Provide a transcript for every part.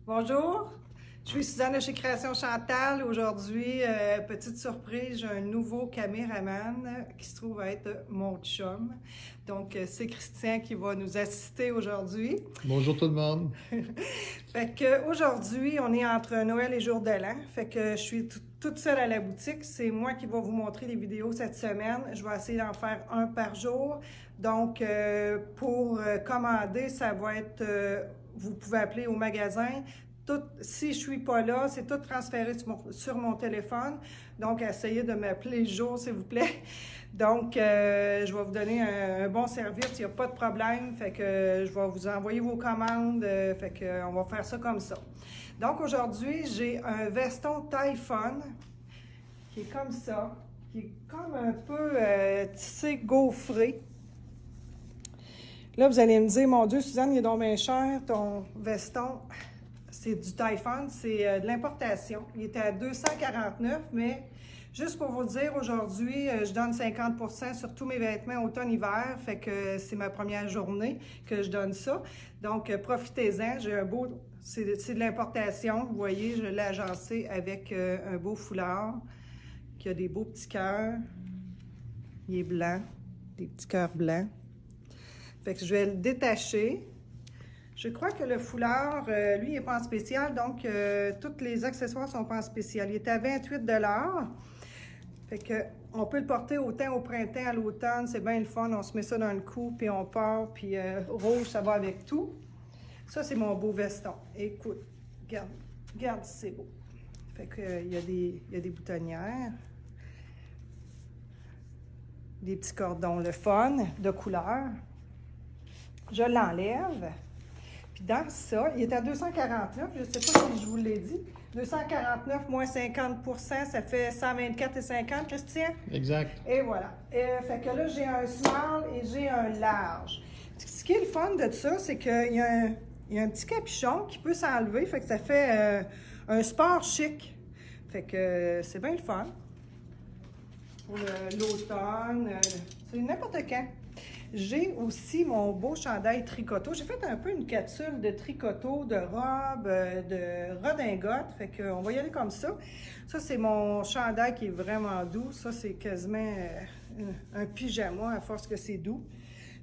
Bonjour, je suis Suzanne de chez Création Chantal. Aujourd'hui, petite surprise, j'ai un nouveau caméraman qui se trouve être mon chum. Donc, c'est Christian qui va nous assister aujourd'hui. Bonjour tout le monde. Fait que aujourd'hui, on est entre Noël et Jour de l'An. Fait que je suis toute seule à la boutique. C'est moi qui vais vous montrer les vidéos cette semaine. Je vais essayer d'en faire un par jour. Donc, pour commander, ça va être... vous pouvez appeler au magasin. Si je suis pas là, c'est tout transféré sur mon téléphone. Donc, essayez de m'appeler le jour, s'il vous plaît. Donc, je vais vous donner un bon service, il n'y a pas de problème. Fait que je vais vous envoyer vos commandes. Fait que on va faire ça comme ça. Donc, aujourd'hui, j'ai un veston taille fun qui est comme ça, qui est comme un peu tissé gaufré. Là, vous allez me dire, mon Dieu, Suzanne, il est donc bien cher, ton veston. C'est du taille fun, c'est de l'importation. Il était à 249, mais juste pour vous dire, aujourd'hui, je donne 50% sur tous mes vêtements automne-hiver. Fait que c'est ma première journée que je donne ça. Donc, profitez-en. J'ai un beau... C'est de l'importation. Vous voyez, je l'ai agencé avec un beau foulard qui a des beaux petits cœurs. Il est blanc, des petits cœurs blancs. Fait que je vais le détacher. Je crois que le foulard, lui, il n'est pas en spécial, donc tous les accessoires sont pas en spécial. Il est à 28 $. Fait que on peut le porter autant au printemps, à l'automne, c'est bien le fun. On se met ça dans le cou, puis on part, puis rouge, ça va avec tout. Ça, c'est mon beau veston. Écoute, regarde si c'est beau. Fait que il y a des boutonnières, des petits cordons, le fun, de couleur. Je l'enlève. Puis dans ça, il est à 249, je ne sais pas si je vous l'ai dit. 249 moins 50 ça fait 124,50, Christian? Exact. Et voilà. Fait que là, j'ai un small et j'ai un large. Ce qui est le fun de ça, c'est qu'il y a un petit capuchon qui peut s'enlever, fait que ça fait un sport chic. Fait que c'est bien le fun. Pour l'automne, c'est n'importe quand. J'ai aussi mon beau chandail tricoto. J'ai fait un peu une capsule de tricoto, de robe, de redingote. Fait qu'on va y aller comme ça. Ça, c'est mon chandail qui est vraiment doux. Ça, c'est quasiment un pyjama à force que c'est doux.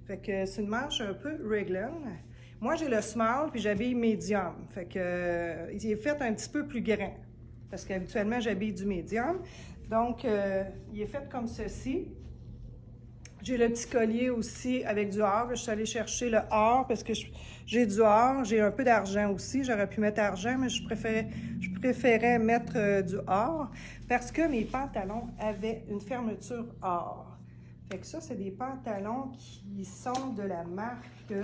Fait que c'est une manche un peu raglan. Moi, j'ai le small puis j'habille medium. Fait que il est fait un petit peu plus grand. Parce qu'habituellement, j'habille du medium. Donc, il est fait comme ceci. J'ai le petit collier aussi avec du or. Je suis allée chercher le or parce que j'ai du or. J'ai un peu d'argent aussi. J'aurais pu mettre argent, mais je préférais mettre du or parce que mes pantalons avaient une fermeture or. Fait que ça, c'est des pantalons qui sont de la marque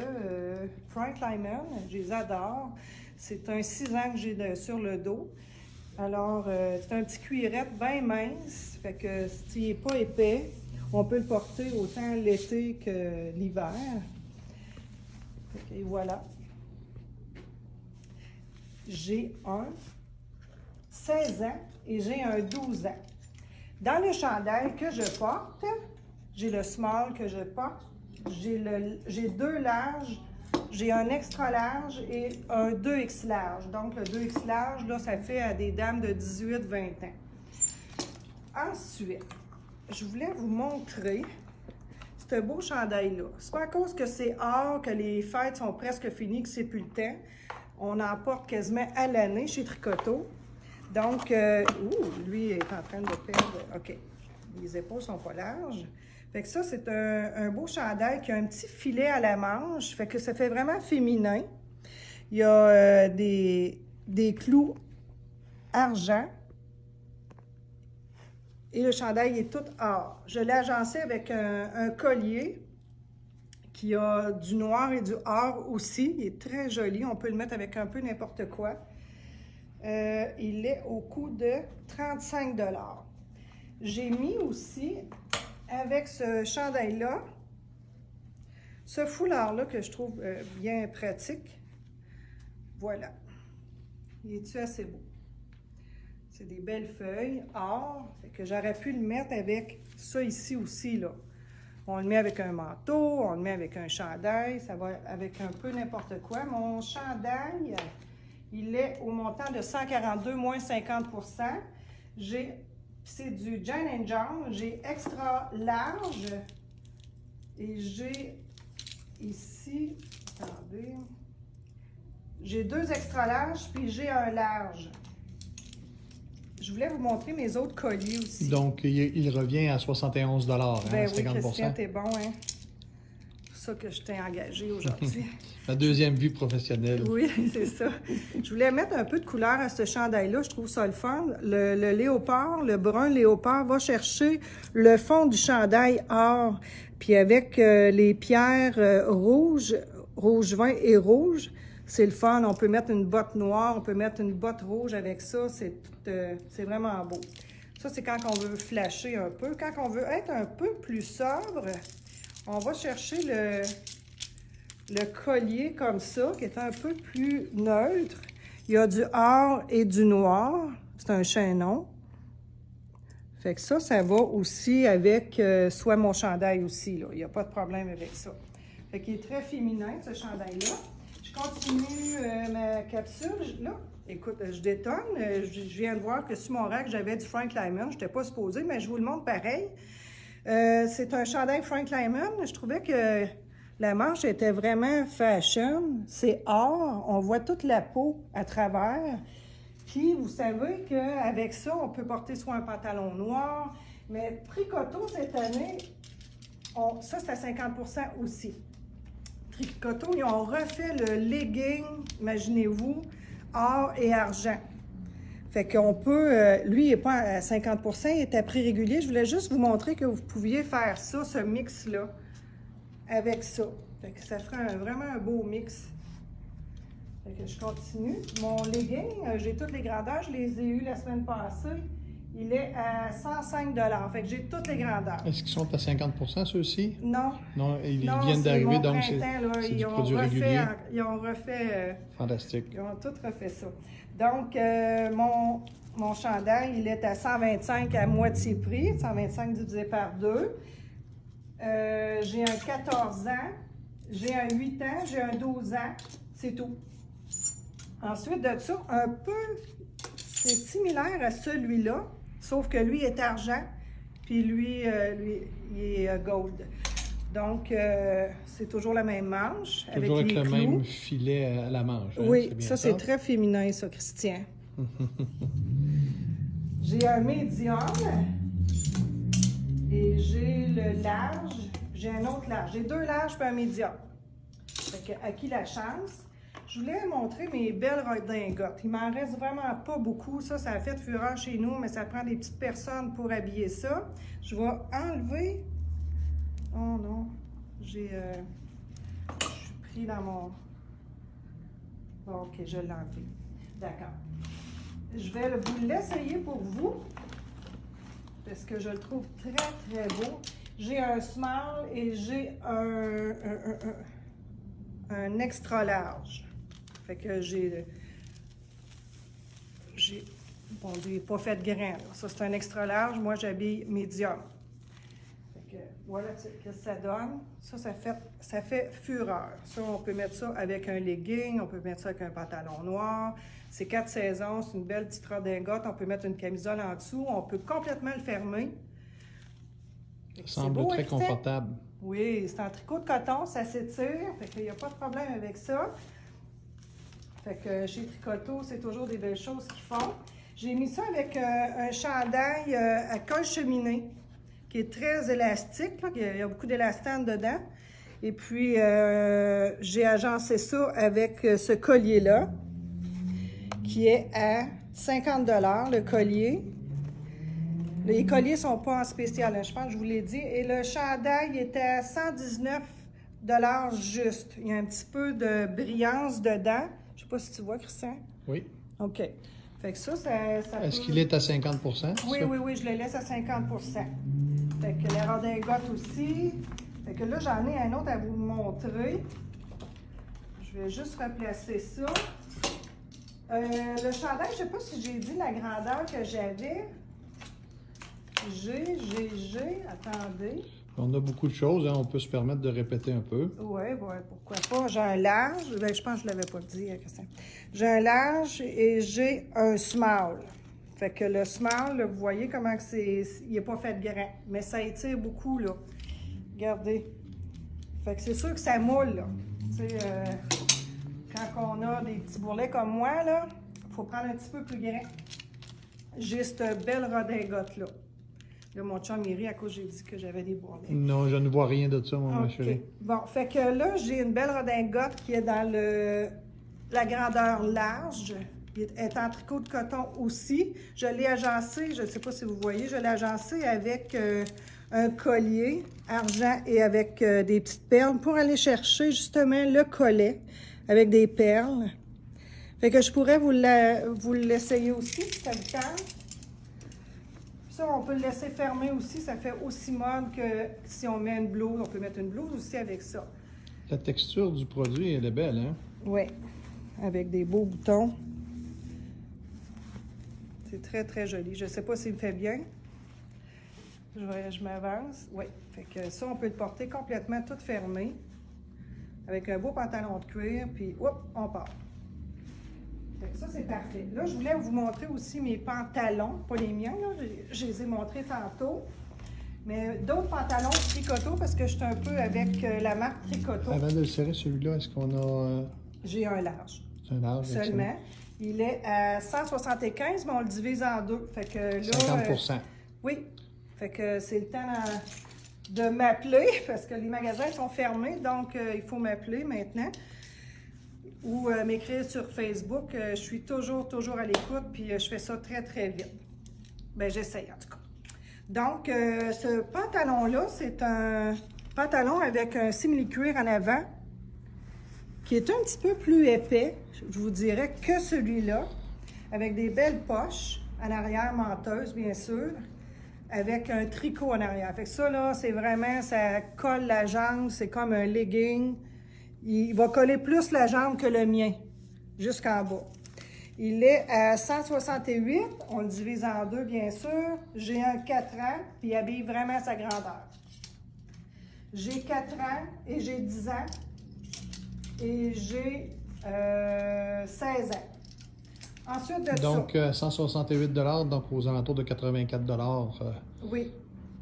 Frank Lyman. Je les adore. C'est un 6 ans que j'ai sur le dos. Alors, c'est un petit cuirette bien mince. Fait que s'il n'est pas épais, on peut le porter autant l'été que l'hiver. Et voilà. J'ai un 16 ans et j'ai un 12 ans. Dans le chandail que je porte, j'ai le small que je porte. J'ai deux larges. J'ai un extra large et un 2X large. Donc, le 2X large, là, ça fait à des dames de 18-20 ans. Ensuite, je voulais vous montrer ce beau chandail-là. C'est pas à cause que c'est or, que les fêtes sont presque finies, que c'est plus le temps. On en porte quasiment à l'année chez Tricoto. Donc, lui est en train de perdre. OK. Les épaules sont pas larges. Fait que ça, c'est un beau chandail qui a un petit filet à la manche. Fait que ça fait vraiment féminin. Il y a des clous argent. Et le chandail est tout or. Je l'ai agencé avec un collier qui a du noir et du or aussi. Il est très joli. On peut le mettre avec un peu n'importe quoi. Il est au coût de 35 $. J'ai mis aussi, avec ce chandail-là, ce foulard-là que je trouve bien pratique. Voilà. Il est-tu assez beau? C'est des belles feuilles or, fait que j'aurais pu le mettre avec ça ici aussi, là. On le met avec un manteau, on le met avec un chandail, ça va avec un peu n'importe quoi. Mon chandail, Il est au montant de 142 moins 50 c'est du Jane & John. J'ai extra large. Et j'ai ici, attendez, j'ai 2 extra larges, puis j'ai un large. Je voulais vous montrer mes autres colliers aussi. Donc, il revient à 71 $, hein, Ben 50 oui, Christian, t'es bon, hein? C'est pour ça que je t'ai engagé aujourd'hui. La deuxième vie professionnelle. Oui, c'est ça. Je voulais mettre un peu de couleur à ce chandail-là. Je trouve ça le fun. Le léopard, le brun léopard, va chercher le fond du chandail or. Puis avec les pierres rouges, rouge vin et rouge, c'est le fun. On peut mettre une botte noire, on peut mettre une botte rouge avec ça. C'est vraiment beau. Ça, c'est quand on veut flasher un peu. Quand on veut être un peu plus sobre, on va chercher le collier comme ça, qui est un peu plus neutre. Il y a du or et du noir. C'est un chaînon. Fait que ça va aussi avec soit mon chandail aussi, là. Il n'y a pas de problème avec ça. Fait qu'il est très féminin, ce chandail-là. Je continue ma capsule. Là, écoute, je détonne. Je viens de voir que sur mon rack, j'avais du Frank Lyman. Je n'étais pas supposée, mais je vous le montre pareil. C'est un chandail Frank Lyman. Je trouvais que la manche était vraiment fashion. C'est or. On voit toute la peau à travers. Puis, vous savez qu'avec ça, on peut porter soit un pantalon noir, mais Tricoto, cette année, ça, c'est à 50 % aussi. Tricoto, ils ont refait le legging, imaginez-vous, or et argent. Fait qu'on peut, lui, il n'est pas à 50 %, il est à prix régulier. Je voulais juste vous montrer que vous pouviez faire ça, ce mix-là, avec ça. Fait que ça ferait vraiment un beau mix. Fait que je continue. Mon legging, j'ai toutes les grandeurs, je les ai eues la semaine passée. Il est à 105 $. Fait que j'ai toutes les grandeurs. Est-ce qu'ils sont à 50 % ceux-ci? Non. Non, ils viennent d'arriver, donc c'est du produit régulier. Ils ont refait... Fantastique. Ils ont tout refait ça. Donc, mon chandail, il est à 125 à moitié prix. 125 divisé par 2. J'ai un 14 ans, j'ai un 8 ans, j'ai un 12 ans. C'est tout. Ensuite de ça, un peu, c'est similaire à celui-là, sauf que lui est argent, puis lui il est gold. Donc, c'est toujours la même manche. Toujours avec le même filet à la manche. Hein? Oui, ça c'est très féminin, ça, Christian. J'ai un médium et j'ai le large. J'ai un autre large. J'ai 2 larges et un médium. Fait que, à qui la chance? Je voulais montrer mes belles redingotes. Il m'en reste vraiment pas beaucoup. Ça a fait fureur chez nous, mais ça prend des petites personnes pour habiller ça. Je vais enlever... Oh non, je suis pris dans mon... Bon, ok, je l'ai enlevé. D'accord. Je vais vous l'essayer pour vous, parce que je le trouve très, très beau. J'ai un small et j'ai un extra large. Fait que bon, j'ai pas fait de grain. Là. Ça, c'est un extra large. Moi, j'habille médium. Fait que voilà ce que ça donne. Ça fait fureur. Ça, on peut mettre ça avec un legging, on peut mettre ça avec un pantalon noir. C'est 4 saisons, c'est une belle petite redingote. On peut mettre une camisole en dessous. On peut complètement le fermer. Ça semble très confortable. Oui, c'est en tricot de coton, ça s'étire. Fait qu'il n'y a pas de problème avec ça. Fait que chez Tricoto, c'est toujours des belles choses qu'ils font. J'ai mis ça avec un chandail à col cheminé, qui est très élastique. Là. Il y a beaucoup d'élastane dedans. Et puis, j'ai agencé ça avec ce collier-là, qui est à 50 $, le collier. Les colliers ne sont pas en spécial, hein, je pense que je vous l'ai dit. Et le chandail était à 119 $ juste. Il y a un petit peu de brillance dedans. Je ne sais pas si tu vois, Christian. Oui. OK. Fait que ça Est-ce qu'il est à 50 %? Oui, oui, je le laisse à 50 %. Fait que les redingotes aussi. Fait que là, j'en ai un autre à vous montrer. Je vais juste replacer ça. Le chandail, je ne sais pas si j'ai dit la grandeur que j'avais. Attendez. On a beaucoup de choses, hein. On peut se permettre de répéter un peu. Oui, ouais, pourquoi pas. J'ai un large. Ben, je pense que je ne l'avais pas dit, Christian. J'ai un large et j'ai un small. Fait que le small, là, vous voyez comment il n'est pas fait grand, mais ça étire beaucoup, là. Regardez. Fait que c'est sûr que ça moule, là. Tu sais, quand on a des petits bourrelets comme moi, là, il faut prendre un petit peu plus grand. J'ai cette belle redingote-là. Là, mon chum, il rit à cause j'ai dit que j'avais des bourrelets. Non, je ne vois rien de ça, ma chérie. Bon, fait que là, j'ai une belle redingote qui est dans la grandeur large. Elle est en tricot de coton aussi. Je l'ai agencé, je ne sais pas si vous voyez, je l'ai agencé avec un collier argent et avec des petites perles pour aller chercher justement le collet avec des perles. Fait que je pourrais vous l'essayer aussi, si ça vous tente. Ça, on peut le laisser fermer aussi, ça fait aussi mode que si on met une blouse, on peut mettre une blouse aussi avec ça. La texture du produit, elle est belle, hein? Oui, avec des beaux boutons. C'est très, très joli. Je ne sais pas s'il me fait bien. Je m'avance. Oui, fait que ça, on peut le porter complètement tout fermé, avec un beau pantalon de cuir, puis hop, on part. Ça, c'est parfait. Là, je voulais vous montrer aussi mes pantalons, pas les miens, là, je les ai montrés tantôt, mais d'autres pantalons Tricoto, parce que je suis un peu avec la marque Tricoto. Avant de le serrer, celui-là, est-ce qu'on a... J'ai un large. C'est un large, seulement. Excellent. Il est à 175, mais on le divise en deux. Fait que là, 50%. Oui. Fait que c'est le temps de m'appeler, parce que les magasins sont fermés, donc il faut m'appeler maintenant. Ou m'écrire sur Facebook. Je suis toujours à l'écoute, puis je fais ça très, très vite. Bien, j'essaye en tout cas. Donc, ce pantalon-là, c'est un pantalon avec un simili-cuir en avant, qui est un petit peu plus épais, je vous dirais, que celui-là, avec des belles poches en arrière, menteuses, bien sûr, avec un tricot en arrière. Fait que ça, là, c'est vraiment, ça colle la jambe, c'est comme un legging. Il va coller plus la jambe que le mien, jusqu'en bas. Il est à 168, on le divise en deux, bien sûr. J'ai un 4 ans, puis il habille vraiment sa grandeur. J'ai 4 ans et j'ai 10 ans. Et j'ai 16 ans. Ensuite de donc, 168 donc aux alentours de 84 oui.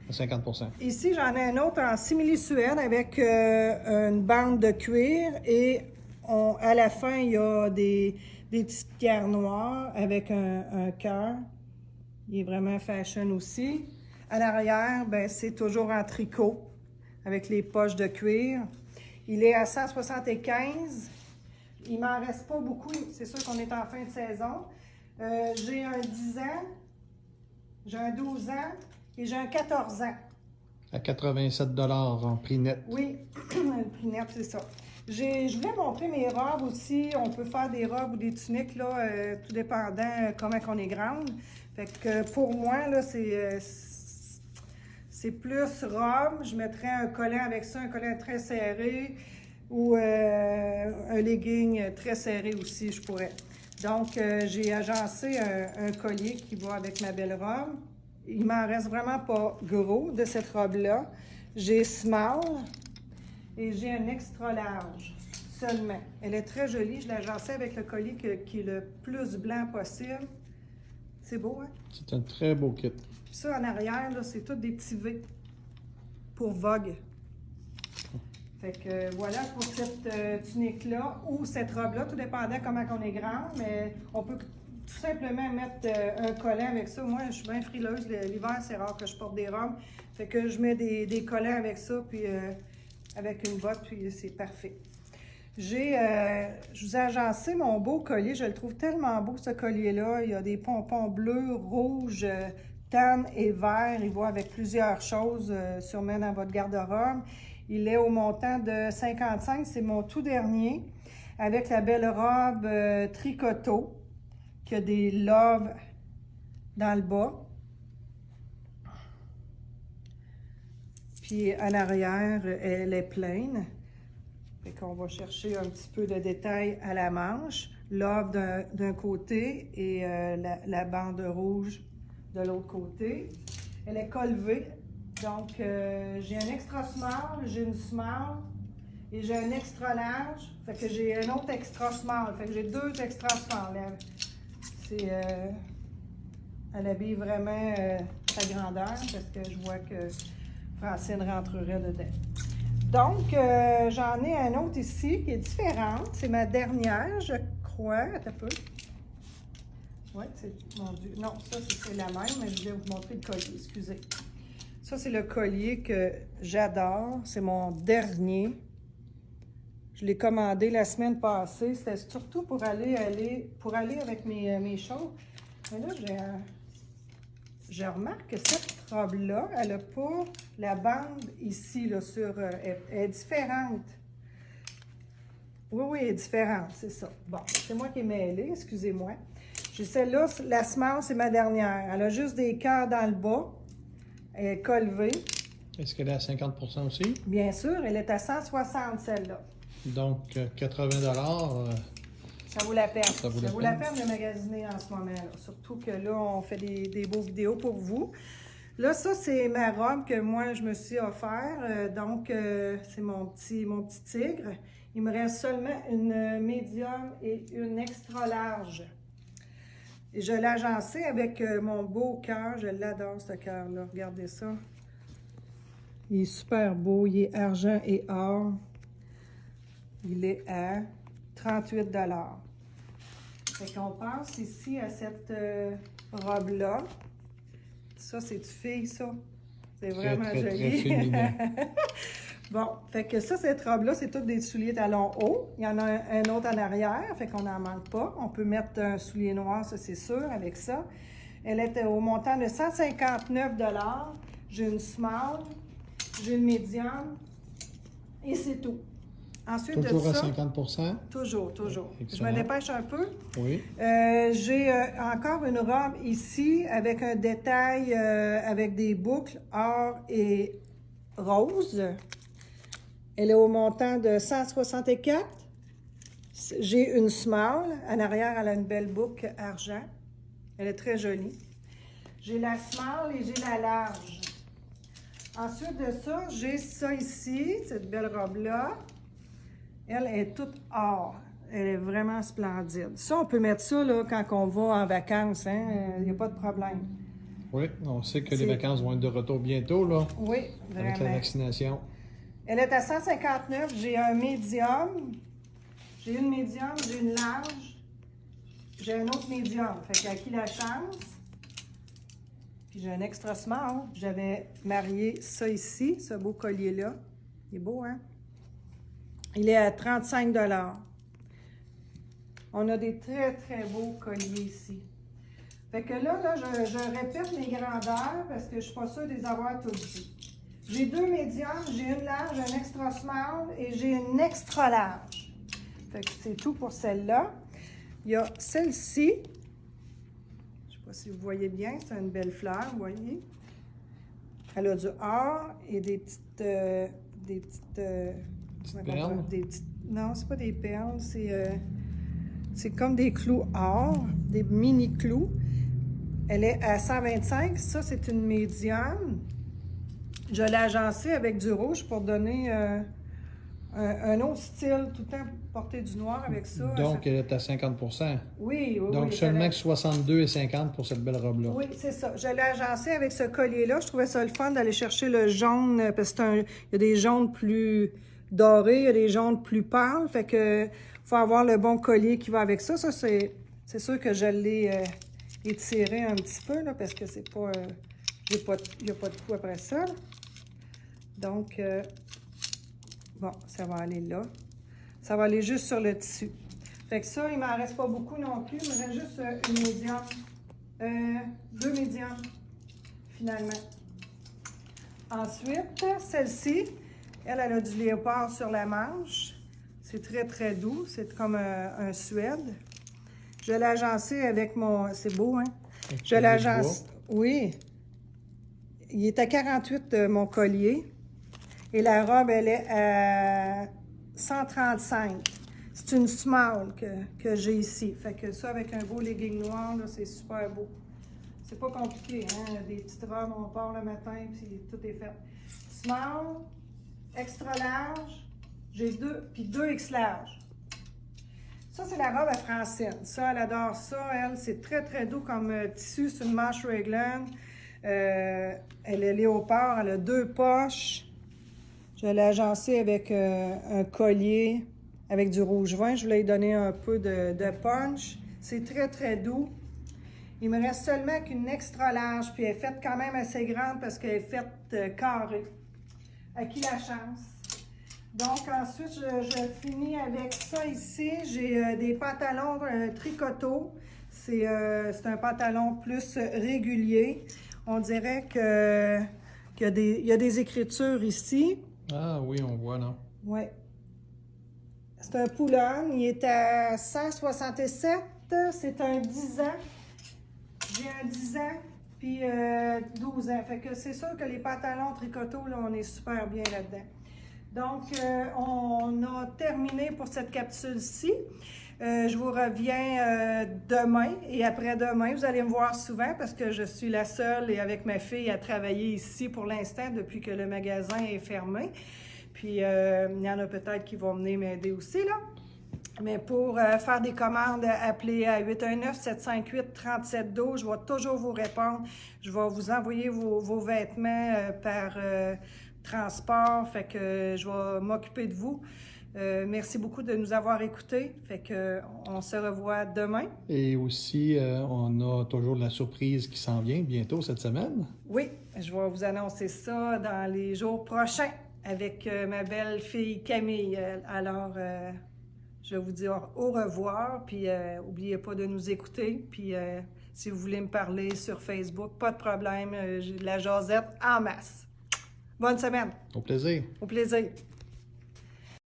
À 50%. Ici, j'en ai un autre en simili-suède avec une bande de cuir et à la fin, il y a des petites pierres noires avec un cœur. Il est vraiment fashion aussi. À l'arrière, ben, c'est toujours en tricot avec les poches de cuir. Il est à 175. Il m'en reste pas beaucoup. C'est sûr qu'on est en fin de saison. J'ai un 10 ans, j'ai un 12 ans et j'ai un 14 ans. À 87 en prix net. Oui, le prix net, c'est ça. Je voulais montrer mes robes aussi. On peut faire des robes ou des tuniques, là, tout dépendant comment on est grande. Fait que pour moi, là, c'est plus robe. Je mettrais un collet avec ça, un collet très serré ou un legging très serré aussi, je pourrais. Donc, j'ai agencé un collier qui va avec ma belle robe. Il m'en reste vraiment pas gros de cette robe-là. J'ai small et j'ai un extra large seulement. Elle est très jolie. Je l'ai agencée avec le collier qui est le plus blanc possible. C'est beau, hein? C'est un très beau kit. Puis ça, en arrière, là, c'est tous des petits V pour Vogue. Fait que voilà pour cette tunique-là ou cette robe-là, tout dépendant comment on est grand, mais on peut tout simplement mettre un collant avec ça. Moi, je suis bien frileuse. L'hiver, c'est rare que je porte des robes. Fait que je mets des collants avec ça, puis avec une botte, puis c'est parfait. Je vous ai agencé mon beau collier. Je le trouve tellement beau, ce collier-là. Il y a des pompons bleus, rouges, tan et vert. Il va avec plusieurs choses, sûrement dans votre garde-robe. Il est au montant de 55. C'est mon tout dernier, avec la belle robe Tricoto, qui a des loves dans le bas. Puis en arrière, elle est pleine. Fait qu'on va chercher un petit peu de détail à la manche. Love d'un côté et la bande rouge de l'autre côté. Elle est colvée Donc, j'ai un extra small, j'ai une small et j'ai un extra large. Fait que j'ai un autre extra small. Fait que j'ai 2 extra small. Elle habille vraiment sa grandeur parce que je vois que Francine rentrerait dedans. Donc, j'en ai un autre ici qui est différente. C'est ma dernière, je crois. Attends un peu. Oui, c'est... Mon Dieu. Non, ça, c'est la même, mais je vais vous montrer le collier. Excusez. Ça, c'est le collier que j'adore. C'est mon dernier. Je l'ai commandé la semaine passée. C'était surtout pour aller avec mes choses. Mais là, je remarque que cette robe-là, elle n'a pas la bande ici, là, elle est différente. Oui, elle est différente, c'est ça. Bon, c'est moi qui ai mêlé, excusez-moi. J'ai celle-là, la small, c'est ma dernière. Elle a juste des cœurs dans le bas. Elle est colvée. Est-ce qu'elle est à 50% aussi? Bien sûr, elle est à 160, celle-là. Donc, 80 $. Ça vaut la peine. Ça vaut la peine de magasiner en ce moment. Là. Surtout que là, on fait des beaux vidéos pour vous. Là, ça, c'est ma robe que moi, je me suis offert. Donc, c'est mon petit tigre. Il me reste seulement une médium et une extra large. Et je l'ai agencé avec mon beau cœur. Je l'adore, ce cœur-là. Regardez ça. Il est super beau. Il est argent et or. Il est à 38 $. Fait qu'on pense ici à cette robe-là. Ça, c'est une fille, ça. C'est vraiment joli. Très bon, fait que ça, cette robe-là, c'est toutes des souliers talons hauts. Il y en a un autre en arrière, fait qu'on n'en manque pas. On peut mettre un soulier noir, ça, c'est sûr, avec ça. Elle est au montant de 159 $. J'ai une small, j'ai une médium, et c'est tout. Ensuite toujours de ça, à 50%? Toujours. Excellent. Je me dépêche un peu. Oui. J'ai encore une robe ici avec un détail avec des boucles or et rose. Elle est au montant de 164. J'ai une small. En arrière, elle a une belle boucle argent. Elle est très jolie. J'ai la small et j'ai la large. Ensuite de ça, j'ai ça ici, cette belle robe-là. Elle est toute or. Elle est vraiment splendide. Ça, on peut mettre ça là, quand on va en vacances. Il n'y a pas de problème. Oui, on sait que les vacances vont être de retour bientôt, là. Oui, vraiment. Avec la vaccination. Elle est à 159. J'ai un médium. J'ai une médium, j'ai une large. J'ai un autre médium. Fait qu'à qui la chance? Puis j'ai un extra small. J'avais marié ça ici, ce beau collier-là. Il est beau, hein? Il est à 35 $. On a des très, très beaux colliers ici. Fait que là je répète mes grandeurs parce que je ne suis pas sûre de les avoir toutes vues. J'ai 2 médiums, j'ai une large, un extra small et j'ai une extra large. Fait que c'est tout pour celle-là. Il y a celle-ci. Je ne sais pas si vous voyez bien, c'est une belle fleur, vous voyez. Elle a du or et des petites perles? Non, c'est pas des perles, c'est comme des clous or, des mini clous. Elle est à 125. Ça, c'est une médium. Je l'ai agencée avec du rouge pour donner un autre style, tout le temps porter du noir avec ça. Donc, elle est à 50%. Oui. Donc, seulement que 62 et 50 pour cette belle robe-là. Oui, c'est ça. Je l'ai agencée avec ce collier-là. Je trouvais ça le fun d'aller chercher le jaune, parce qu'il y a des jaunes plus dorés, il y a des jaunes plus pâles. Fait que faut avoir le bon collier qui va avec ça. Ça, c'est sûr que je l'ai étiré un petit peu, là, parce que c'est pas... il n'y a pas de coup après ça. Donc, bon, ça va aller là. Ça va aller juste sur le tissu. Fait que ça, il m'en reste pas beaucoup non plus. Il me reste juste une médium. 2 médiums, finalement. Ensuite, celle-ci, elle a du léopard sur la manche. C'est très, très doux. C'est comme un suède. Je l'ai agencé avec mon... C'est beau, hein? Je l'ai agencé... Oui. Il est à 48, mon collier. Et la robe, elle est à 135. C'est une small que j'ai ici. Fait que ça, avec un beau legging noir, là, c'est super beau. C'est pas compliqué, hein? Des petites robes, on part le matin, puis tout est fait. Small, extra large, j'ai 2, puis 2X large. Ça, c'est la robe à Francine. Ça, elle adore ça. Elle, c'est très, très doux comme tissu. C'est une manche raglan. Elle est léopard. Elle a 2 poches. Je l'ai agencée avec un collier avec du rouge vin. Je voulais lui donner un peu de punch. C'est très, très doux. Il me reste seulement qu'une extra large. Puis elle est faite quand même assez grande parce qu'elle est faite carrée. À qui la chance? Donc, ensuite, je finis avec ça ici. J'ai des pantalons tricoteaux. C'est un pantalon plus régulier. On dirait qu'il y a des écritures ici. Ah oui, on voit, non? Oui. C'est un pull-on. Il est à 167. C'est un 10 ans. J'ai un 10 ans, puis 12 ans. Fait que c'est sûr que les pantalons tricoteaux, là, on est super bien là-dedans. Donc, on a terminé pour cette capsule-ci. Je vous reviens demain et après-demain. Vous allez me voir souvent parce que je suis la seule et avec ma fille à travailler ici pour l'instant depuis que le magasin est fermé. Puis, il y en a peut-être qui vont venir m'aider aussi, là. Mais pour faire des commandes, appelez à 819-758-3712. Je vais toujours vous répondre. Je vais vous envoyer vos vêtements par transport. Fait que je vais m'occuper de vous. Merci beaucoup de nous avoir écoutés. Fait que on se revoit demain. Et aussi, on a toujours la surprise qui s'en vient bientôt cette semaine. Oui, je vais vous annoncer ça dans les jours prochains avec ma belle fille Camille. Alors, je vous dis au revoir, puis n'oubliez pas de nous écouter. Puis si vous voulez me parler sur Facebook, pas de problème, j'ai de la jasette en masse. Bonne semaine. Au plaisir. Au plaisir.